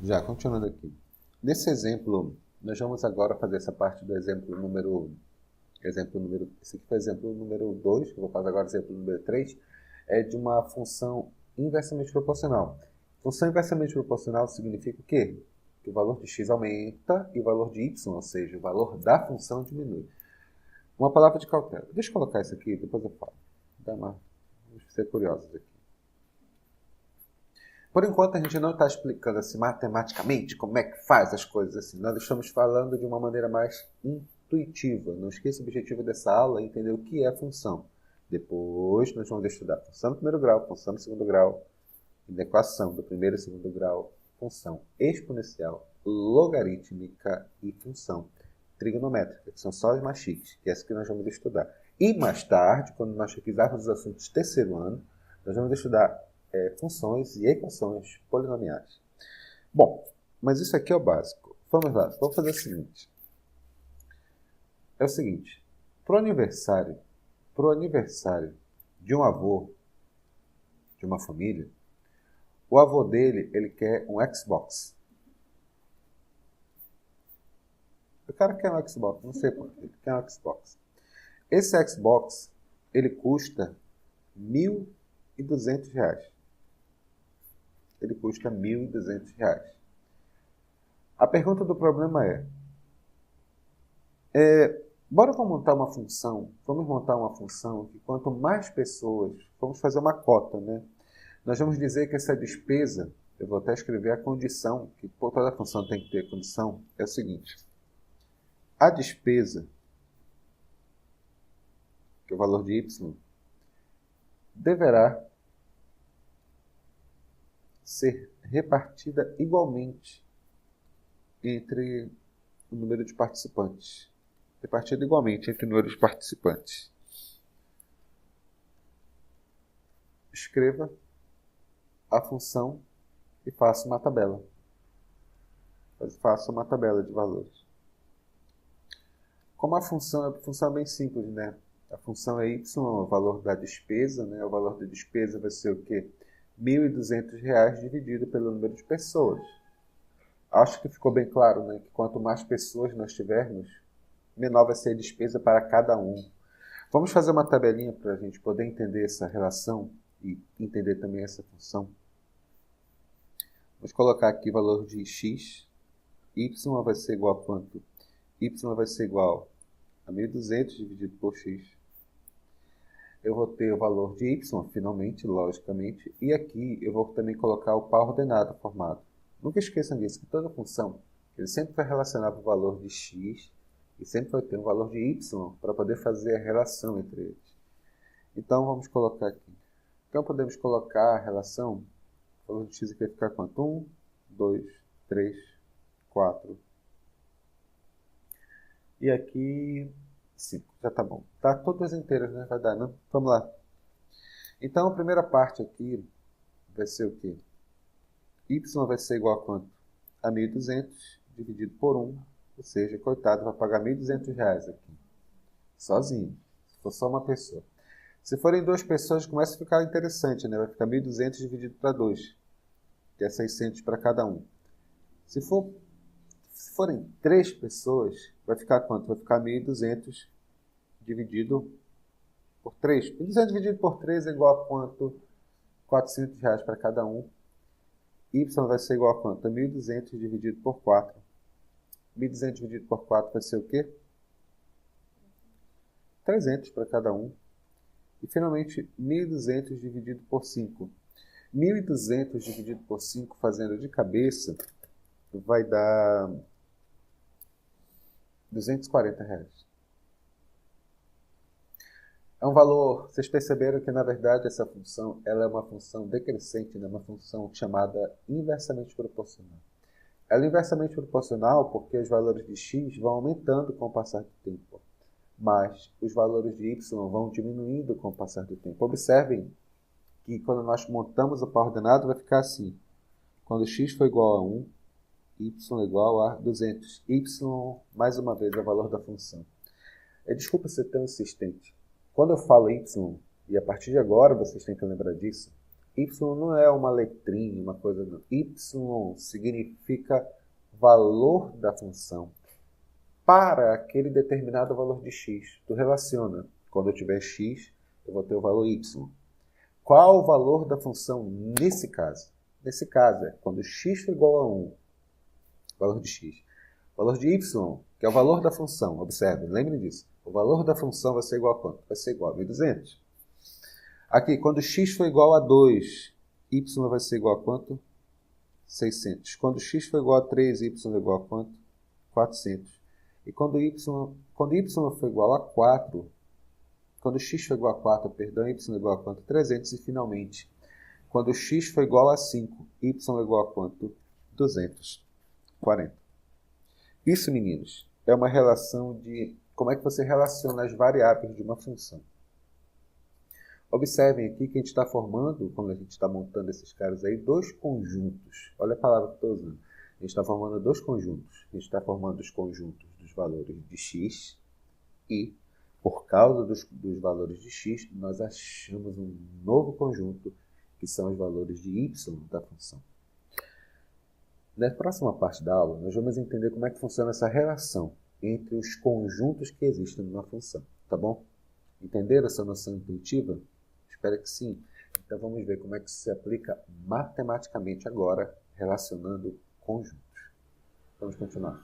Já, continuando aqui. Nesse exemplo, nós vamos agora fazer essa parte do exemplo número... esse aqui foi o exemplo número 2, que eu vou fazer agora o exemplo número 3, é de uma função inversamente proporcional. Função inversamente proporcional significa o quê? Que o valor de x aumenta e o valor de y, ou seja, o valor da função diminui. Uma palavra de cautela. Deixa eu colocar isso aqui, depois eu falo. Vamos ser curiosos aqui. Por enquanto, a gente não está explicando assim matematicamente como é que faz as coisas assim. Nós estamos falando de uma maneira mais intuitiva. Não esqueça o objetivo dessa aula é entender o que é função. Depois, nós vamos estudar função do primeiro grau, função do segundo grau, equação do primeiro e segundo grau, função exponencial, logarítmica e função trigonométrica, que são só as mais chiques, que é essa que nós vamos estudar. E mais tarde, quando nós revisarmos os assuntos do terceiro ano, nós vamos estudar funções e equações polinomiais. Bom, mas isso aqui é o básico. Vamos lá, vamos fazer o seguinte. É o seguinte, pro aniversário de um avô, de uma família, o avô dele, ele quer um Xbox. O cara quer um Xbox, não sei porquê, ele quer um Xbox. Esse Xbox, ele custa R$1.200. Ele custa R$1.200. A pergunta do problema bora vamos montar uma função que quanto mais pessoas, vamos fazer uma cota, né? Nós vamos dizer que essa despesa, eu vou até escrever a condição, que por toda função tem que ter condição, é o seguinte. A despesa, que é o valor de y, deverá ser repartida igualmente entre o número de participantes. Repartida igualmente entre o número de participantes. Escreva a função e faça uma tabela. Faça uma tabela de valores. Como a função é bem simples, né? A função é y, o valor da despesa, né? O valor da despesa vai ser o quê? R$1.200 dividido pelo número de pessoas. Acho que ficou bem claro, né? Que quanto mais pessoas nós tivermos, menor vai ser a despesa para cada um. Vamos fazer uma tabelinha para a gente poder entender essa relação e entender também essa função. Vamos colocar aqui o valor de x. Y vai ser igual a quanto? Y vai ser igual a 1.200 dividido por x. Eu vou ter o valor de y, finalmente, logicamente, e aqui eu vou também colocar o par ordenado formado. Nunca esqueçam disso, que toda função ele sempre vai relacionar o valor de x e sempre vai ter um valor de y para poder fazer a relação entre eles. Então, vamos colocar aqui. Então, podemos colocar a relação, o valor de x aqui vai ficar quanto? 1, 2, 3, 4. E aqui, 5. Já tá bom. Tá todas inteiras, né? Vai dar, não? Vamos lá. Então, a primeira parte aqui vai ser o quê? Y vai ser igual a quanto? A 1.200 dividido por 1. Ou seja, coitado, vai pagar R$1.200 aqui. Sozinho. Se for só uma pessoa. Se forem duas pessoas, começa a ficar interessante, né? Vai ficar 1.200 dividido para 2. Que é 600 para cada um. Se forem 3 pessoas, vai ficar quanto? Vai ficar 1.200 dividido por 3. 1.200 dividido por 3 é igual a quanto? R$400 para cada um. Y vai ser igual a quanto? 1.200 dividido por 4. 1.200 dividido por 4 vai ser o quê? 300 para cada um. E finalmente, 1.200 dividido por 5. 1.200 dividido por 5, fazendo de cabeça, vai dar R$240. É um valor, vocês perceberam que na verdade essa função ela é uma função decrescente, né? Uma função chamada inversamente proporcional. Ela é inversamente proporcional porque os valores de x vão aumentando com o passar do tempo, mas os valores de y vão diminuindo com o passar do tempo. Observem que quando nós montamos o par ordenado vai ficar assim. Quando x for igual a 1, y é igual a 200. Y, mais uma vez, é o valor da função. Desculpa ser tão insistente. Quando eu falo y, e a partir de agora vocês têm que lembrar disso, Y não é uma letrinha, uma coisa não. Y significa valor da função para aquele determinado valor de x. Tu relaciona. Quando eu tiver x, eu vou ter o valor y. Qual o valor da função nesse caso? Nesse caso é quando x for igual a 1, valor de x. O valor de y, que é o valor da função, observe, lembre disso. O valor da função vai ser igual a quanto? Vai ser igual a 1.200. Aqui, quando x for igual a 2, y vai ser igual a quanto? 600. Quando x for igual a 3, y é igual a quanto? 400. E quando y for igual a 4, quando x for igual a 4, perdão, y é igual a quanto? 300. E finalmente, quando x for igual a 5, y é igual a quanto? 240. Isso, meninos, é uma relação de como é que você relaciona as variáveis de uma função. Observem aqui que a gente está formando, quando a gente está montando esses caras aí, dois conjuntos. Olha a palavra que estou usando. A gente está formando dois conjuntos. A gente está formando os conjuntos dos valores de x e, por causa dos valores de x, nós achamos um novo conjunto, que são os valores de y da função. Na próxima parte da aula, nós vamos entender como é que funciona essa relação entre os conjuntos que existem numa função. Tá bom? Entenderam essa noção intuitiva? Espero que sim. Então vamos ver como é que se aplica matematicamente agora, relacionando conjuntos. Vamos continuar.